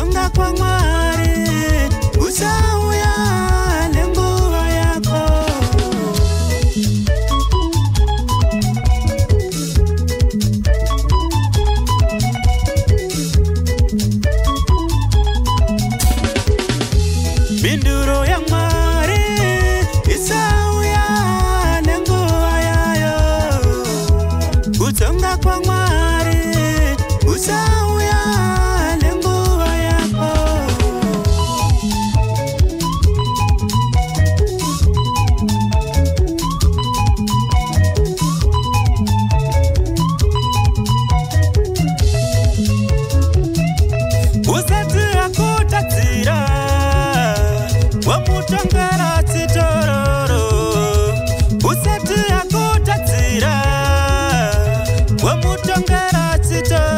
kutonga kwa Mwari usauya nenguva yako. Minduro ya Mwari isauya nenguva yayo. Kutonga kwa Mwari usauya nenguva yako. Usati akutatsira wamutongera tsitororo. Usati akutatsira wamutongera tsitororo.